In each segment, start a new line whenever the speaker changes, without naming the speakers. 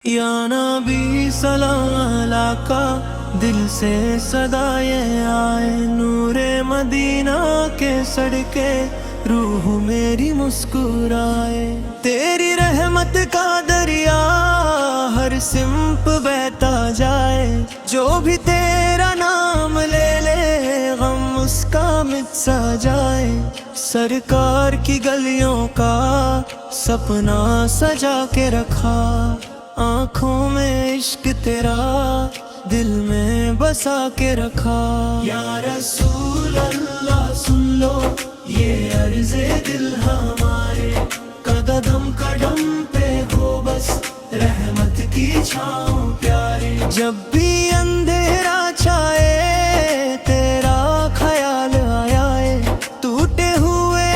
یا نبی سلام علیکہ، دل سے صدائیں آئے، نور مدینہ کے سڑکے روح میری مسکرائے۔ تیری رحمت کا دریا ہر سمت بہتا جائے، جو بھی تیرا نام لے لے غم اس کا مٹ سا جائے۔ سرکار کی گلیوں کا سپنا سجا کے رکھا، آنکھوں میں عشق تیرا دل میں بسا کے رکھا۔ یا رسول اللہ سن لو یہ عرض دل ہمارے، قدم قدم پہ ہو بس رحمت کی چھاؤں پیارے۔ جب بھی اندھیرا چھائے تیرا خیال آیا ہے، ٹوٹے ہوئے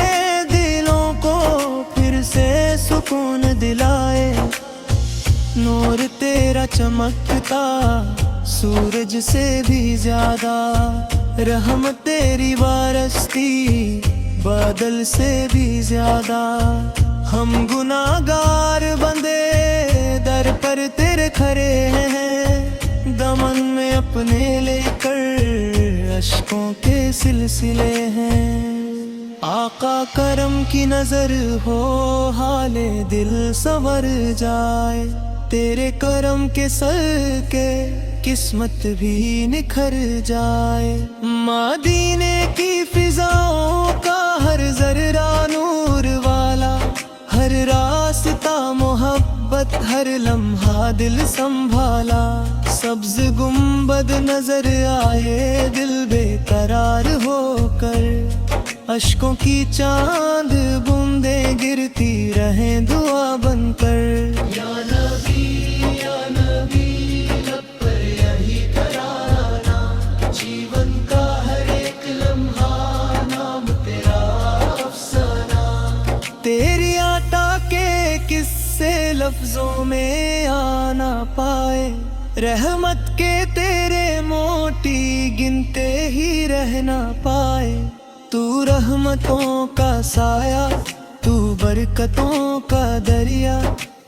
دلوں کو پھر سے سکون دلائے۔ نور تیرا چمکتا سورج سے بھی زیادہ، رحمت تیری بارستی بادل سے بھی زیادہ۔ ہم گناہگار بندے در پر تیرے کھڑے ہیں، دامن میں اپنے لے کر اشکوں کے سلسلے ہیں۔ آقا کرم کی نظر ہو حال دل سنور جائے، تیرے کرم کے صدقے قسمت بھی نکھر جائے۔ مدینے کی فضاؤں کا ہر ذرہ نور والا، ہر راستہ محبت، ہر لمحہ دل سنبھالا۔ سبز گنبد نظر آئے دل بے قرار ہو کر، اشکوں کی چاند بوندیں گرتی رہیں دعا بن کر۔ یا نبی لب پر یہی ترانہ، جیون کا ہر ایک لمحہ نام تیرا افسانہ۔ تیری عطا کے قصے لفظوں میں آنا پائے، رحمت کے تیرے موتی گنتے ہی رہنا پائے۔ تو رحمتوں کا سایہ، تو برکتوں کا دریا،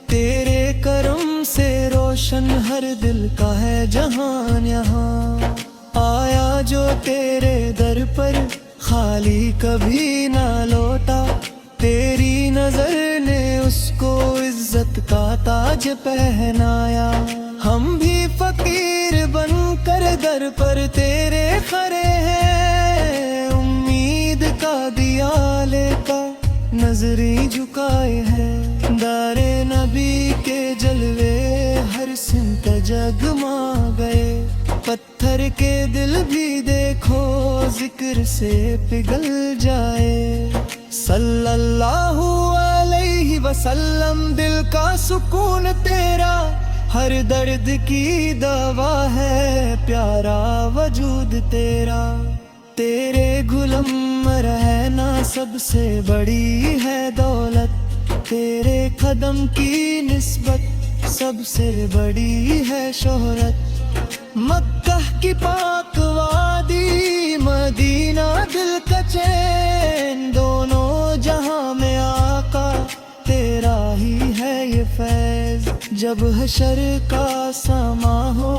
تیرے کرم سے روشن ہر دل کا ہے جہان یہاں۔ آیا جو تیرے در پر خالی کبھی نہ لوٹا، تیری نظر نے اس کو عزت کا تاج پہنایا۔ ہم بھی فقیر بن کر در پر تیرے کھڑے ہیں، امید کا دیا لے کر نظریں جھکائے ہیں۔ دار نبی کے جلوے ہر سمت جگما گئے، پتھر کے دل بھی دیکھو ذکر سے پگھل جائے۔ صلی اللہ علیہ وسلم دل کا سکون تیرا، ہر درد کی دوا ہے پیارا وجود تیرا۔ تیرے غلام رہنا سب سے بڑی ہے دولت، تیرے قدم کی نسبت سب سے بڑی ہے شہرت۔ مکہ کی پاک وادی، مدینہ دل کا چین، دونوں جہاں میں آقا تیرا ہی ہے یہ فیض۔ جب حشر کا سما ہو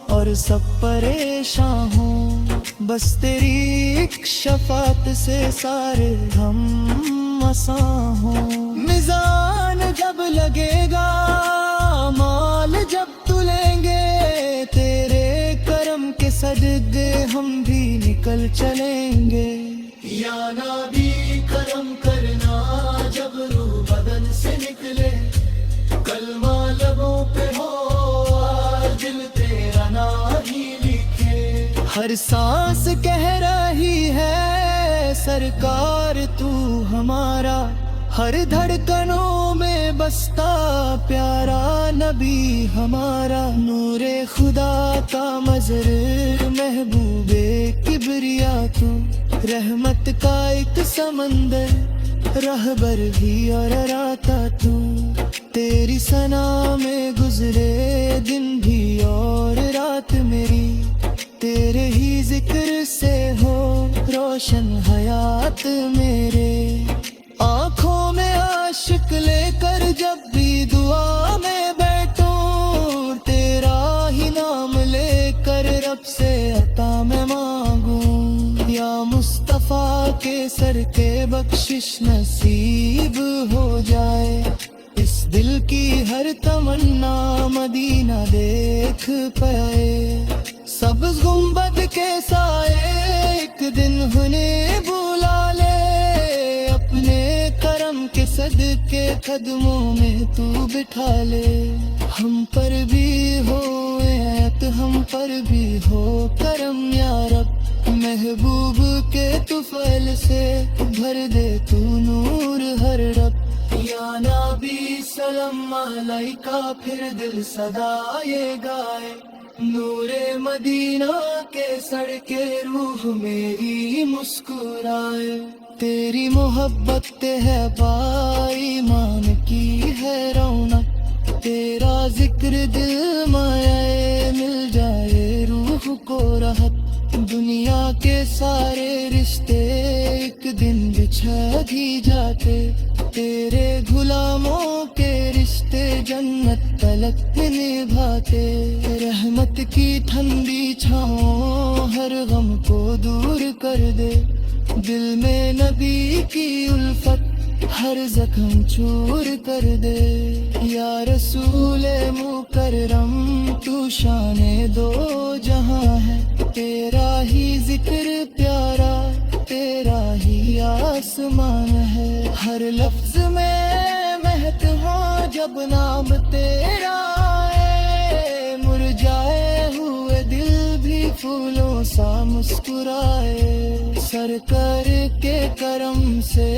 اور سب پریشاں ہوں، بس تیری ایک شفاعت سے سارے ہم مساں ہوں۔ میزان جب لگے گا، مال جب تلیں گے، تیرے کرم کے صدقے ہم بھی نکل چلیں گے۔ یا نبی کرم کرنا جب روح بدن سے نکلے، کلمہ لبوں پہ ہو دل تیرا نام ہی لکھے۔ ہر سانس کہہ رہی ہے سرکار تو ہمارا، ہر دھڑکنوں میں بستا پیارا نبی ہمارا۔ نور خدا کا مظہر محبوب کبریا تو، رحمت کا ایک سمندر رہبر بھی اور راتا تو۔ تیری ثنا میں گزرے دن بھی اور رات میری، تیرے ہی ذکر سے ہو روشن حیات میرے۔ آنکھوں میں عاشق لے کر جب بھی دعا میں بیٹھوں، سر کے بخشش نصیب ہو جائے، اس دل کی ہر تمنا مدینہ دیکھ پائے، سبز گنبد کے سائے ایک دن انہیں بلا لے، اپنے کرم کے صدقے قدموں میں تو بٹھا لے، ہم پر بھی ہو عنایت، ہم پر بھی ہو کرم یا رب، محبوب کے طفیل سے بھر دے تو نور ہر رب، یا نبی سلام علیکہ، پھر دل صدا یہ گائے، نور مدینہ کے سڑکے روح میری مسکرائے، تیری محبت ہے ایمان کی ہے رونق، تیرا ذکر دل میں مل جائے روح کو راحت، دنیا کے سارے رشتے ایک دن بچھا دی جاتے، تیرے غلاموں کے رشتے جنت تلک نبھاتے، رحمت کی ٹھنڈی چھاؤں ہر غم کو دور کر دے، دل میں نبی کی الفت ہر زخم چور کر دے، یا رسول مکرم تو شان دو جہاں ہے، تیرا ہی ذکر پیارا، تیرا ہی آسمان ہے، ہر لفظ میں مہک ہو جب نام تیرا ہے، مرجھائے ہوئے دل بھی پھولوں سا مسکرائے، سرکار کے کرم سے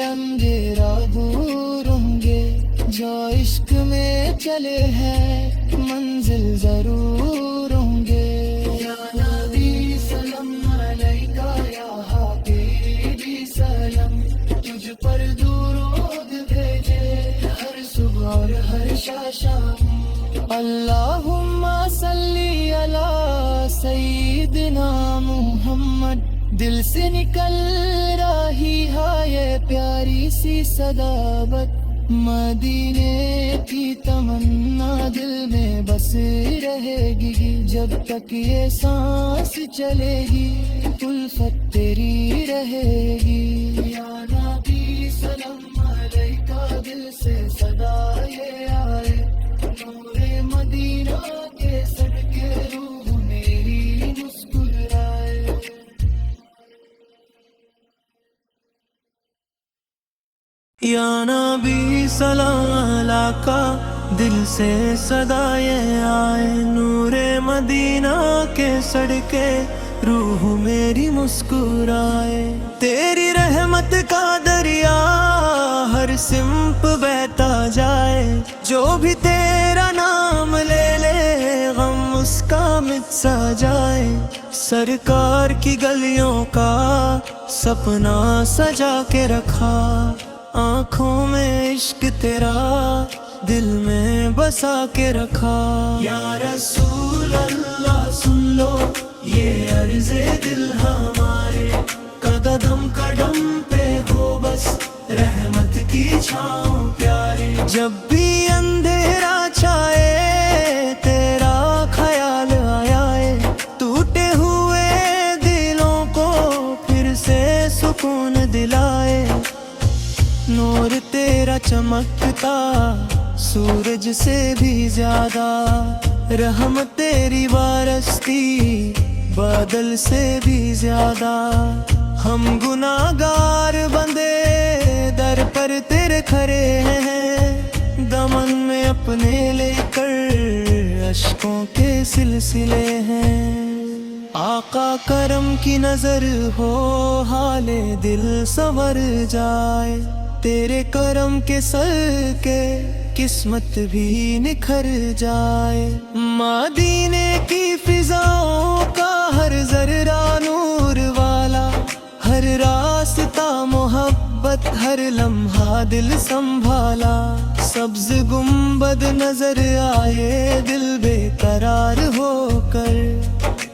اندھیرا دور ہوں گے، جو عشق میں چلے ہیں منزل ضرور ہوں گے، یا نبی سلام علیکہ، یا حبیبی سلام، تجھ پر درود بھیجے ہر صبح اور ہر شام، اللہم صلی علی سیدنا محمد، دل سے نکل رہی ہے یہ پیاری سی صداقت، مدینے کی تمنا دل میں بس رہے گی، جب تک یہ سانس چلے گی الفت تیری رہے گی، یا نبی سلام علیکہ، دل سے صدا یہ آئے، نور مدینہ کے صدقے روح میری مسکرائے، یا نبی سلام علیکہ، دل سے صدا یہ آئے، نور مدینہ کے صدقے روح میری مسکرائے، تیری رحمت کا دریا ہر سمت بہتا جائے، جو بھی تیرا نام لے لے غم اس کا مٹ سا جائے، سرکار کی گلیوں کا سپنا سجا کے رکھا، آنکھوں میں عشق تیرا دل میں بسا کے رکھا، یا رسول اللہ سن لو یہ عرض دل ہمارے، قدم قدم پہ ہو بس رحمت کی چھاؤں پیارے، جب بھی اندھیرا چھائے تیرا خیال آئے، ٹوٹے ہوئے دلوں کو پھر سے سکون دلائے، نور تیرا چمکتا سورج سے بھی زیادہ، رحمت تیری وارستی بادل سے بھی زیادہ، ہم گناہگار بندے در پر تیرے کھڑے ہیں، دمن میں اپنے لے کر اشکوں کے سلسلے ہیں، آقا کرم کی نظر ہو حال دل سنور جائے، تیرے کرم کے صدقے قسمت بھی نکھر جائے، مدینے کی فضاؤں کا ہر ذرہ نور والا، ہر راستہ محبت، ہر لمحہ دل سنبھالا، سبز گنبد نظر آئے دل بے قرار ہو کر،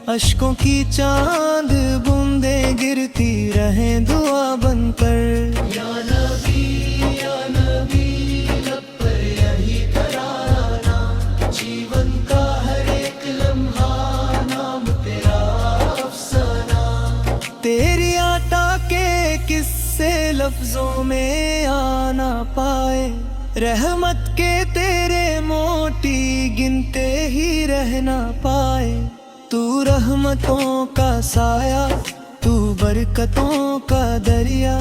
اشکوں کی چاند بوندیں گرتی رہیں دعا بن کر، یا نبی لب پر یہی ترانہ، جیون کا ہر ایک لمحہ نام تیرا افسانہ، تیری عطا کے کس لفظوں میں آ نہ پائے، رحمت کے تیرے موتی گنتے ہی رہ نہ پائے۔ تو رحمتوں کا سایہ، تو برکتوں کا دریا،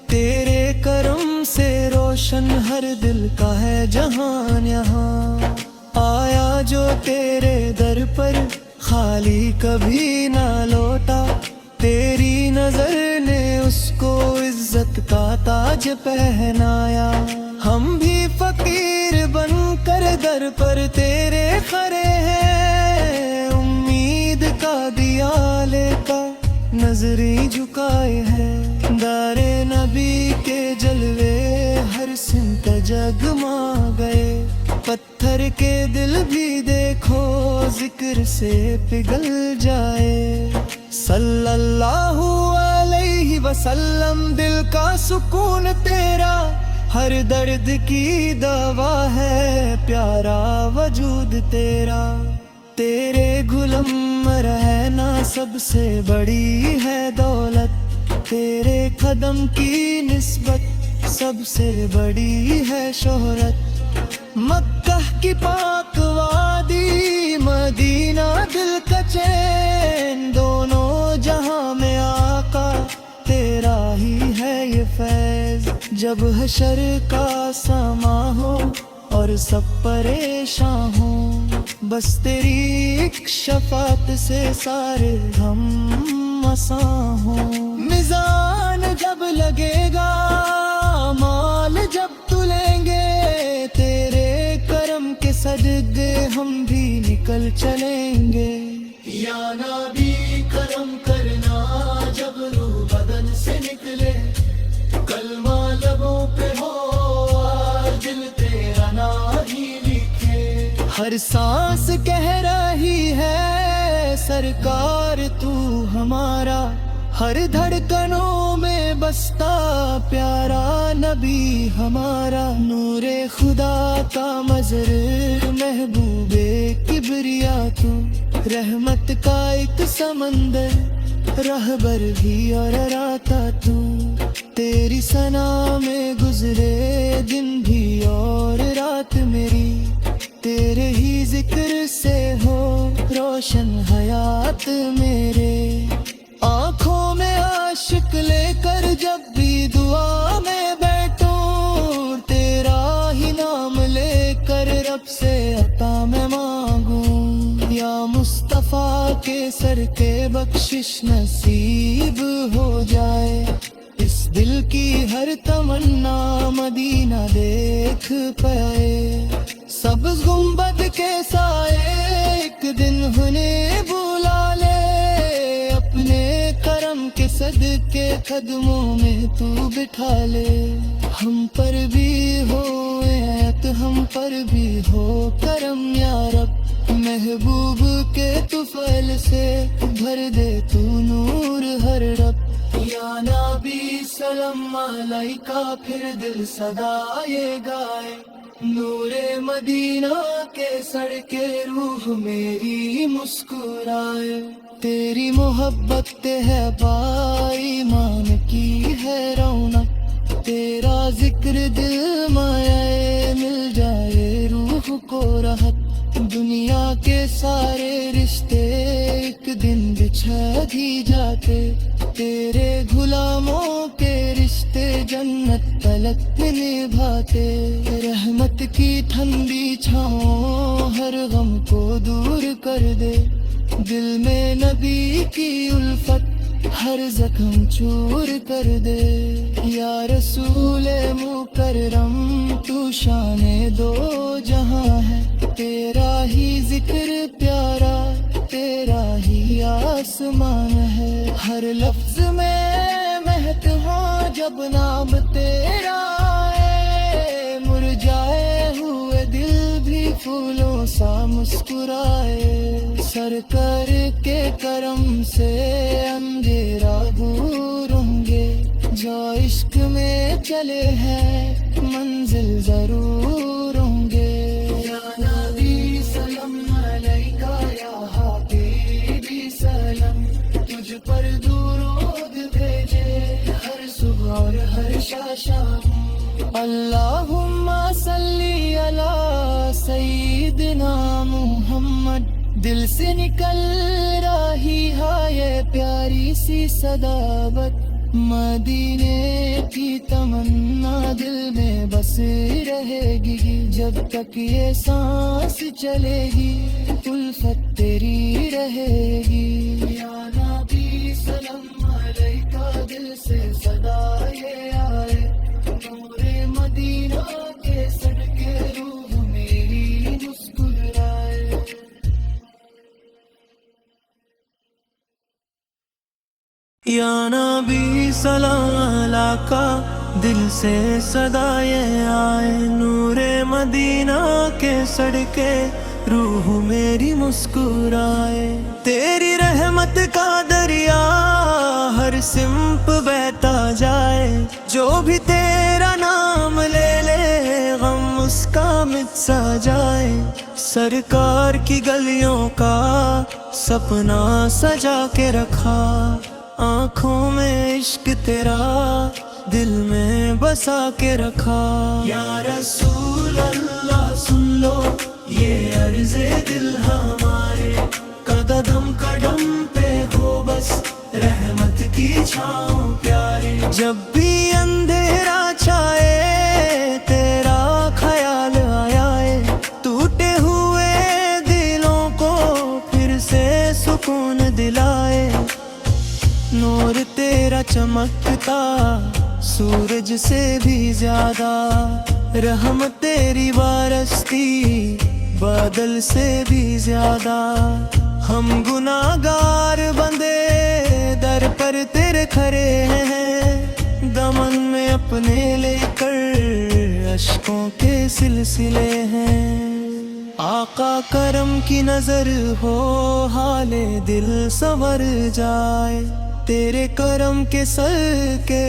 تیرے کرم سے روشن ہر دل کا ہے جہان یہاں۔ آیا جو تیرے در پر خالی کبھی نہ لوٹا، تیری نظر نے اس کو عزت کا تاج پہنایا۔ ہم بھی فقیر بن کر در پر تیرے کھڑے ہیں، امید کا دیا لے کر نظریں جھکائے ہیں۔ دار نبی کے جلوے ہر سمت جگما گئے، پتھر کے دل بھی دیکھو ذکر سے پگھل جائے۔ صلی اللہ علیہ وسلم دل کا سکون تیرا، ہر درد کی دوا ہے پیارا وجود تیرا۔ تیرے غلام رہنا سب سے بڑی ہے دولت، تیرے قدم کی نسبت سب سے بڑی ہے شہرت۔ مکہ کی پاک وادی، مدینہ دل کا چین، دونوں جہاں میں آقا تیرا ہی ہے یہ فیض۔ جب حشر کا سما ہو اور سب پریشاں ہوں، بس تیری ایک شفاعت سے سارے ہم آساں ہوں۔ میزان جب لگے گا، مال جب تلیں گے، تیرے کرم کے صدقے ہم بھی نکل چلیں گے۔ یا نبی کرم کرنا جب روح بدن سے نکلے، کلمہ لبوں پہ ہو اور دل تیرا نام ہی لکھے۔ ہر سانس کہہ رہی ہے سرکار تو ہمارا، ہر دھڑکنوں میں بستا پیارا نبی ہمارا۔ نور خدا کا مظہر محبوب کبریا تو، رحمت کا ایک سمندر رہبر بھی اور راتا تو۔ تیری ثنا میں گزرے دن بھی اور رات میری، تیرے ہی ذکر سے ہو روشن حیات میرے۔ آنکھوں میں عاشق لے کر جب بھی دعا میں بیٹھوں، تیرا ہی نام لے کر رب سے عطا میں مانگوں۔ یا مصطفیٰ کے سر کے بخشش نصیب ہو جائے، اس دل کی ہر تمنا مدینہ دیکھ پائے۔ سبز گنبد کے سائے ایک دن انہیں بلا لے، اپنے کرم کے صدقے قدموں میں تو بٹھا لے۔ ہم پر بھی ہو عنایت، ہم پر بھی ہو کرم یا رب، محبوب کے طفیل سے بھر دے تو نور ہر رب۔ یا نبی سلام علیکہ پھر دل صدا یہ گائے، نور مدینہ کے سڑکے روح میری مسکرائے۔ تیری محبت ہے بائی مان کی ہے رونق، تیرا ذکر دل مائے مل جائے روح کو راحت۔ دنیا کے سارے رشتے ایک دن بچھڑ ہی جاتے، تیرے غلاموں کے رشتے جنت تلک نبھاتے۔ رحمت کی ٹھنڈی چھاؤں ہر غم کو دور کر دے، دل میں نبی کی الفت ہر زخم چور کر دے۔ یا رسول مکرم تو شان دو جہاں ہے، تیرا ہی ذکر پیارا، تیرا ہی آسمان ہے۔ ہر لفظ میں مہک ہو جب نام تیرا ہے، مرجھائے ہوئے دل بھی پھولوں سا مسکرائے۔ سر کر کے کرم سے اندھیرا دور ہوں گے، جو عشق میں چلے ہیں منزل ضرور ہوں گے۔ یا نبی سلام علیکہ، یا حبیبی سلام، تجھ پر درود بھیجے ہر صبح اور ہر شام۔ اللہم صلی علی سیدنا محمد، دل سے نکل رہی ہے یہ پیاری سی صداوت، مدینے کی تمنا دل میں بس رہے گی، جب تک یہ سانس چلے گی الفت تیری رہے گی، یا نبی سلام علیکہ، دل سے صدا یہ آئے، نور مدینہ کے صدقے روح میری مسکرائے۔ یا نبی سلام علیکہ، دل سے صدا یہ آئے، نور مدینہ کے صدقے روح میری مسکرائے، تیری رحمت کا دریا ہر سمت بہتا جائے، جو بھی تیرا نام لے لے غم اس کا مٹ سا جائے، سرکار کی گلیوں کا سپنا سجا کے رکھا، آنکھوں میں عشق تیرا دل میں بسا کے رکھا، یا رسول اللہ سن لو یہ عرض دل ہمارے، قدم قدم پہ ہو بس رحمت کی چھاؤں پیارے، جب بھی اندھیرا چھائے تیرا خیال آیا، ٹوٹے ہوئے دلوں کو پھر سے سکون دلائے، نور تیرا چمکتا سورج سے بھی زیادہ، رحمت تیری بارستی بادل سے بھی زیادہ، ہم گناہگار بندے در پر تیرے کھڑے ہیں، دمن میں اپنے لے کر اشکوں کے سلسلے ہیں، آقا کرم کی نظر ہو حال دل سنور جائے، تیرے کرم کے سر کے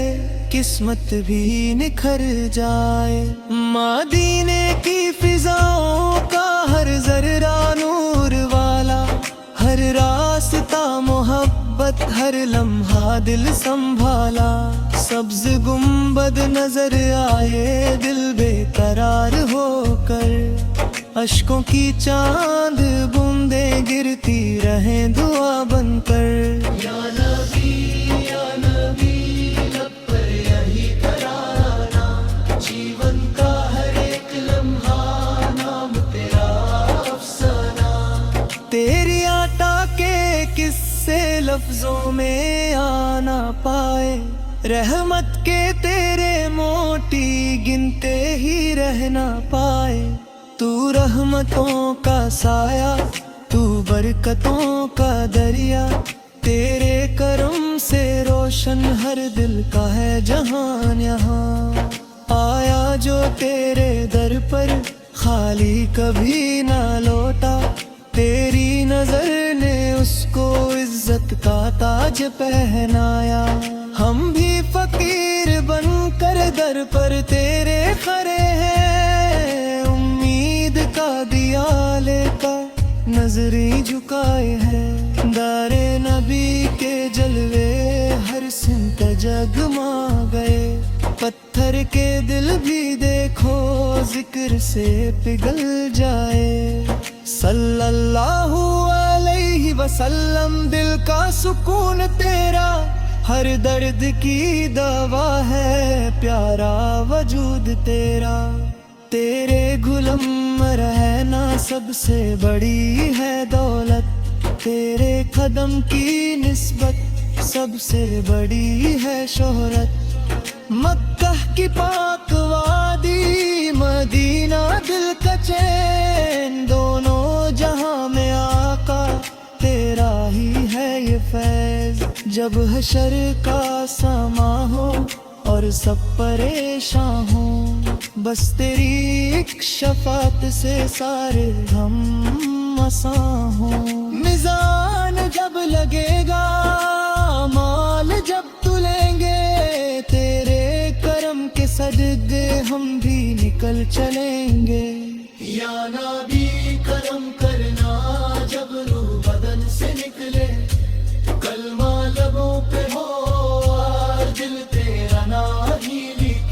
قسمت بھی نکھر جائے، مدینے کی فضاؤں کا ہر ذرہ نور والا، ہر راستہ محبت، ہر لمحہ دل سنبھالا، سبز گنبد نظر آئے دل بے قرار ہو کر، اشکوں کی چاند بوندیں گرتی رہیں دعا بن کر، یا نبی یا نبی لب پر یہی ترانہ، جیون کا ہر ایک لمحہ نام تیرا افسانہ، تیری عطا کے قصے لفظوں میں آنا پائے، رحمت کے تیرے موتی گنتے ہی رہنا پائے، تو رحمتوں کا سایہ، تو برکتوں کا دریا، تیرے کرم سے روشن ہر دل کا ہے جہان، یہاں آیا جو تیرے در پر خالی کبھی نہ لوٹا، تیری نظر نے اس کو عزت کا تاج پہنایا، ہم بھی فقیر بن کر در پر تیرے کھڑے ہیں، امید کا دیا لے کر نظریں جھکائے ہیں، دار نبی کے جلوے ہر سمت جگما گئے، پتھر کے دل بھی دیکھو ذکر سے پگھل جائے، صلی اللہ علیہ وسلم، دل کا سکون تیرا ہر درد کی دوا ہے، پیارا وجود تیرا، تیرے غلام رہنا سب سے بڑی ہے دولت، تیرے قدم کی نسبت سب سے بڑی ہے شہرت، مکہ کی پاک وادی مدینہ دل کا چین، دونوں جہاں میں آقا تیرا ہی ہے یہ فیض، جب حشر کا سما ہو اور سب پریشاں ہوں، بس تیری ایک شفاعت سے سارے ہم آساں ہوں، میزان جب لگے گا مال جب تلیں گے، تیرے کرم کے صدقے ہم بھی نکل چلیں گے، یا نبی کرم کرنا جب روح بدن سے نکلے، کلمہ لبوں پہ ہو اور دل تیرا نام ہی لکھے،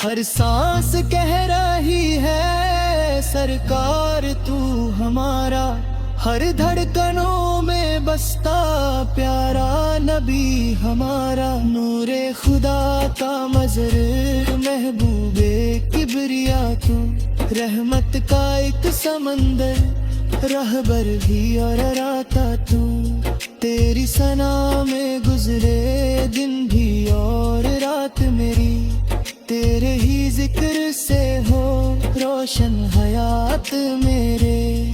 ہر سانس کہہ رہی ہے سرکار تو ہمارا، ہر دھڑکنوں میں بستا پیارا نبی ہمارا، نور خدا کا مظہر محبوب کبریا تو، رحمت کا ایک سمندر رہبر بھی اور راتا تو، تیری ثنا میں گزرے دن بھی اور رات میری، تیرے ہی ذکر سے ہو روشن حیات میرے،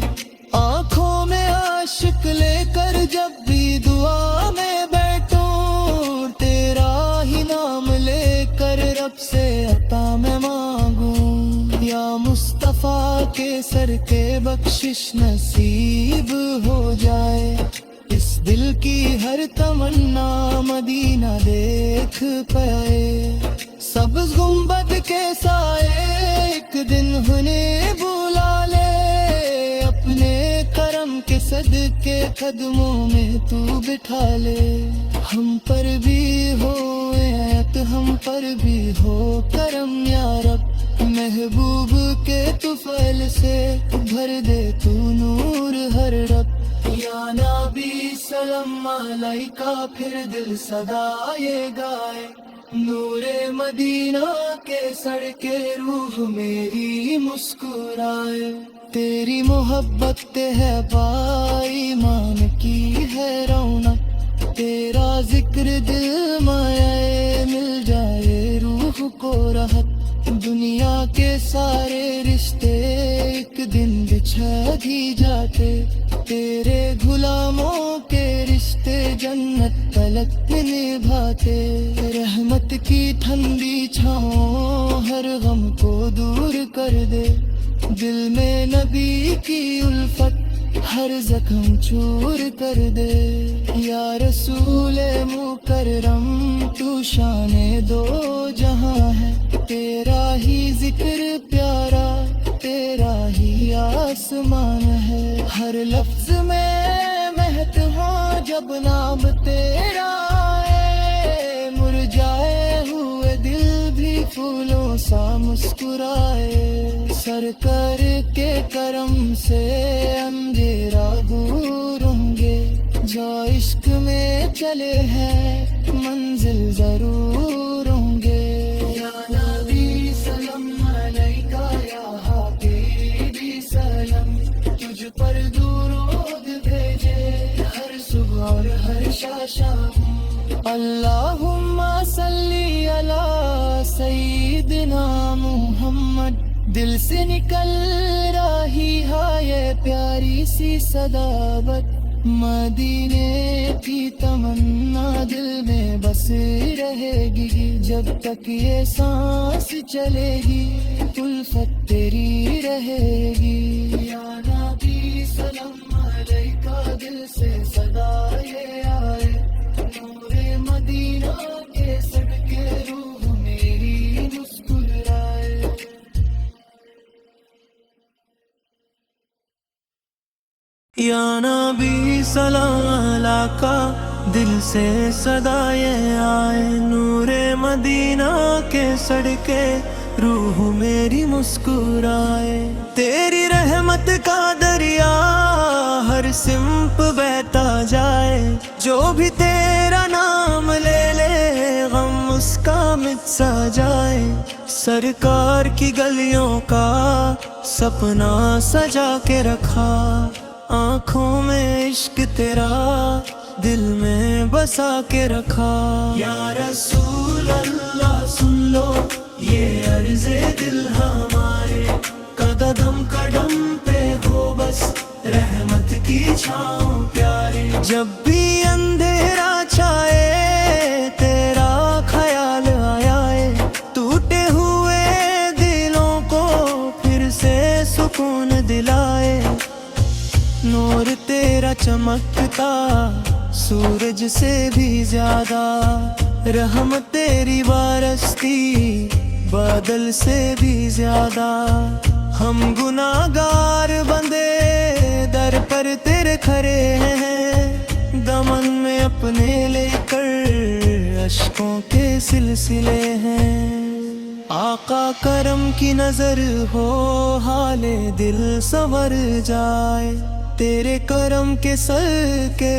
آنکھوں میں عاشق لے کر جب بھی دعا میں بیٹھوں، تیرا ہی نام لے کر رب سے عطا میں مانگوں، یا مصطفیٰ کے سر کے بخشش نصیب ہو جائے، اس دل کی ہر تمنا مدینہ دیکھ پائے، سبز گنبد کے سائے ایک دن انہیں بلا لے، اپنے کرم کے صدقے قدموں میں تو بٹھا لے، ہم پر بھی ہو عنایت ہم پر بھی ہو کرم یا رب، محبوب کے طفیل سے بھر دے تو نور ہر رب، یا نبی سلام علیکہ پھر دل صدا یہ گائے، نور مدینہ کے سڑکے روح میری مسکرائے، تیری محبت ہے پائی ایمان کی ہے رونق، تیرا ذکر دل میں مل جائے روح کو راحت، دنیا کے سارے رشتے ایک دن بچھڑ ہی جاتے، تیرے غلاموں کے رشتے جنت تلک نبھاتے، رحمت کی ٹھنڈی چھاؤں ہر غم کو دور کر دے، دل میں نبی کی الفت ہر زخم چور کر دے، یا رسول مکرم تو شان دو جہاں ہے، تیرا ہی ذکر پیارا تیرا ہی آسمان ہے، ہر لفظ میں مہک ہو جب نام تیرا ہے، مرجھائے ہوئے دل بھی پھولوں سا مسکرائے، سرکار کے کرم سے اندھیرا دور ہوں گے، جو عشق میں چلے ہیں منزل ضرور ہوں گے، یا نبی سلام علیکہ یا حبیبی سلام، تجھ پر درود بھیجے ہر صبح اور ہر شام، اللہم صلی علی سیدنا محمد، دل سے نکل رہی ہے یہ پیاری سی صداقت، مدینے کی تمنا دل میں بس رہے گی، جب تک یہ سانس چلے گی الفت تیری رہے گی، یا نبی سلام علیکہ دل سے صدا یہ آئے، نور مدینہ کے صدقے روح میری مسکرائے، یا نبی سلام علیکہ دل سے صدا یہ آئے، نور مدینہ کے صدقے روح میری مسکرائے، تیری رحمت کا دریا ہر سمت بہتا جائے، جو بھی تیرا نام لے لے غم اس کا مٹ سا جائے، سرکار کی گلیوں کا سپنا سجا کے رکھا، آنکھوں میں عشق تیرا دل میں بسا کے رکھا، یا رسول اللہ سن لو یہ عرض دل ہمارے، قدم قدم پہ ہو بس رحمت کی چھاؤں پیارے، جب بھی اندھیرا چھائے تیرا خیال آیا ہے، ٹوٹے ہوئے دلوں کو پھر سے سکون دلائے، نور تیرا چمکتا سورج سے بھی زیادہ، رحمت تیری بارستی بادل سے بھی زیادہ، ہم گناہگار بندے در پر تیرے کھڑے ہیں، دمن میں اپنے لے کر اشکوں کے سلسلے ہیں، آقا کرم کی نظر ہو حال دل سنور جائے، تیرے کرم کے سر کے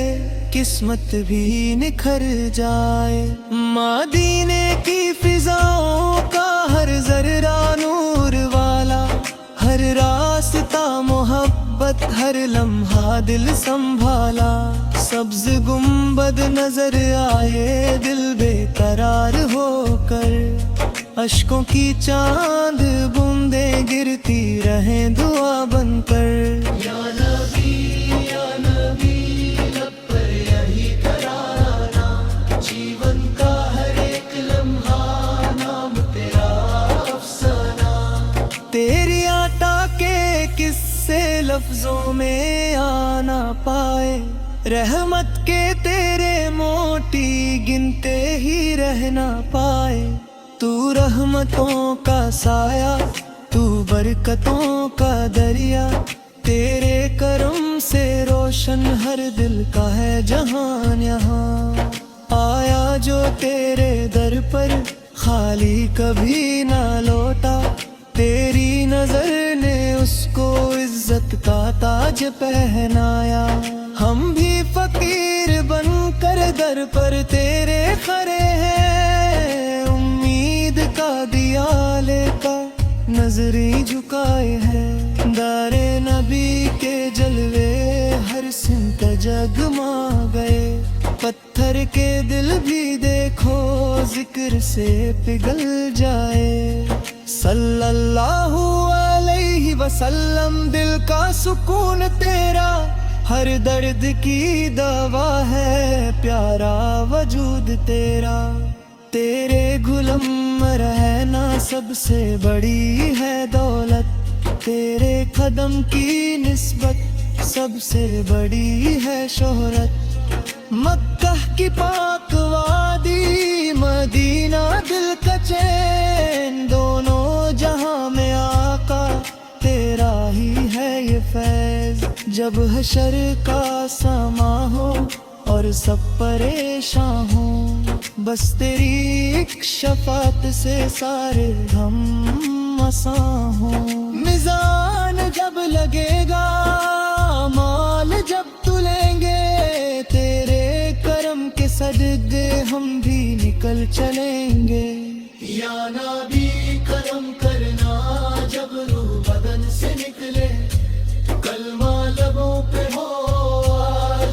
قسمت بھی نکھر جائے، مدینے کی فضاؤں کا ہر ذرہ نور والا، ہر راستہ محبت، ہر لمحہ دل سنبھالا، سبز گنبد نظر آئے دل بے قرار ہو کر، اشکوں کی چاند بوندیں گرتی رہیں دعا بن کر، یا نبی لب پر یہی کرانا، جیون کا ہر ایک لمحہ نام تیرا افسانہ، تیری عطا کے قصے لفظوں میں آنا پائے، رحمت کے تیرے موتی گنتے ہی رہنا پائے، تو رحمتوں کا سایہ، تو برکتوں کا دریا، تیرے کرم سے روشن ہر دل کا ہے جہان یہاں، آیا جو تیرے در پر خالی کبھی نہ لوٹا، تیری نظر نے اس کو عزت کا تاج پہنایا، ہم بھی فقیر بن کر در پر تیرے کھڑے ہیں، امید کا دیا لے کر نظریں جھکائے ہیں، دار نبی کے جلوے ہر سمت جگما گئے، پتھر کے دل بھی دیکھو ذکر سے پگھل جائے، صلی اللہ علیہ وسلم دل کا سکون تیرا، ہر درد کی دوا ہے پیارا وجود تیرا، تیرے غلام رہنا سب سے بڑی ہے دولت، تیرے قدم کی نسبت سب سے بڑی ہے شہرت، مکہ کی پاک وادی مدینہ دل کا چین، دونوں جہاں میں آقا تیرا ہی ہے یہ فیض، جب حشر کا سما ہو اور سب پریشان ہوں، بس تیری ایک شفاعت سے سارے ہم آساں ہوں، میزان جب لگے گا مال جب تلیں گے، تیرے کرم کے صدقے ہم بھی نکل چلیں گے، یا نبی کرم کرنا جب روح بدن سے نکلے، کلمہ لبوں پہ ہو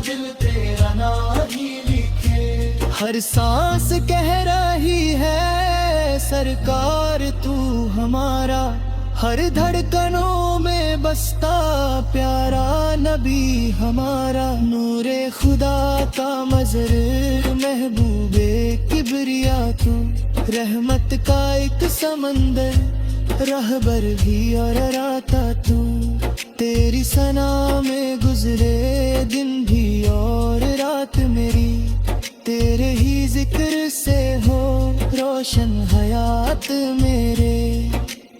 دل تیرا نام ہی لکھے، ہر سانس کہہ رہی ہے سرکار تو ہمارا، ہر دھڑکنوں میں بستا پیارا نبی ہمارا، نور خدا کا مظہر محبوب کبریا تو، رحمت کا ایک سمندر رہبر بھی اور راتا تو، تیری ثنا میں گزرے دن بھی اور رات میری، تیرے ہی ذکر سے ہو روشن حیات میرے،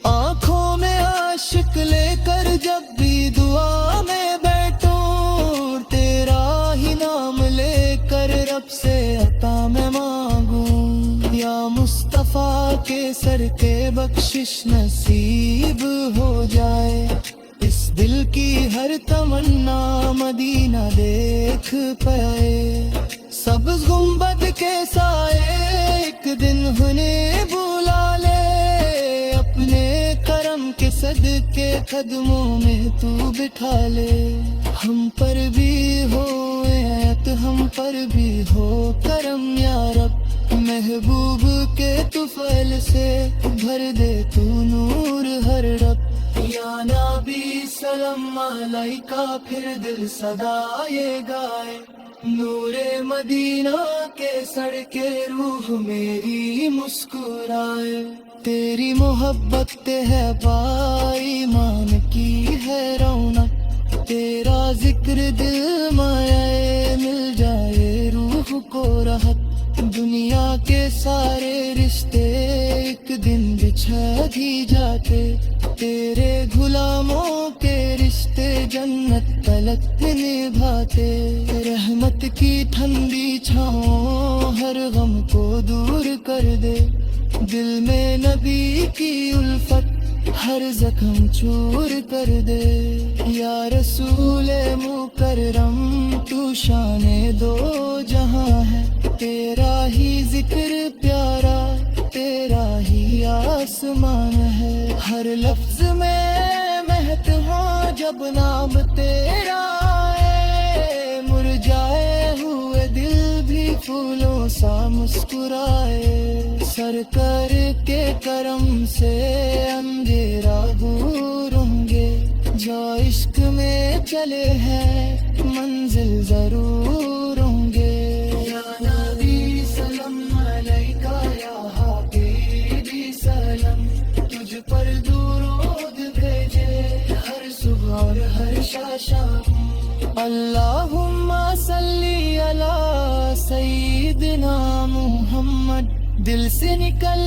آنکھوں میں عاشق لے کر جب بھی دعا میں بیٹھوں، تیرا ہی نام لے کر رب سے عطا میں مانگوں، یا مصطفیٰ کے سر کے بخشش نصیب ہو جائے، اس دل کی ہر تمنا مدینہ دیکھ پائے، سبز گنبد کے سائے ایک دن انہیں بلا لے، اپنے کرم کے صدقے قدموں میں تو بٹھا لے، ہم پر بھی ہو عنایت، ہم پر بھی ہو کرم یا رب، محبوب کے طفیل سے بھر دے تو نور ہر رب، یا نبی سلام علیکہ پھر دل صدا یہ گائے، نور مدینہ کے سڑکے روح میری مسکرائے، تیری محبت ہے بائی مان کی ہے رونق، تیرا ذکر دل میں مل جائے روح کو راحت، دنیا کے سارے رشتے ایک دن بچھا دی جاتے، تیرے غلاموں کے رشتے جنت تلک نبھاتے، رحمت کی ٹھنڈی چھاؤں ہر غم کو دور کر دے، دل میں نبی کی الفت ہر زخم چور کر دے، یا رسول مکرم تو شان دو جہاں ہے، تیرا ہی ذکر پیارا، تیرا ہی آسمان ہے، ہر لفظ میں مہک ہوں جب نام تیرا ہے، مرجھائے ہوئے دل بھی پھولوں سا مسکرائے، سر کر کے کرم سے اندھیرا دور ہوں گے، جو عشق میں چلے ہیں منزل ضرور ہوں گے، یا نبی سلام علیکہ، یا حبیبی سلام، تجھ پر درود بھیجے ہر صبح اور ہر شام، اللہم صلی علی سیدنا محمد، دل سے نکل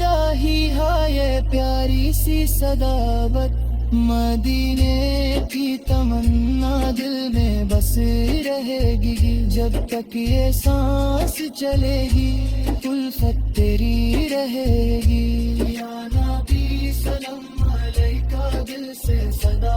رہی ہے یہ پیاری سی صداقت، مدینے کی تمنا دل میں بس رہے گی، جب تک یہ سانس چلے گی الفت تیری رہے گی، یا نبی سلام علیکہ، دل سے صدا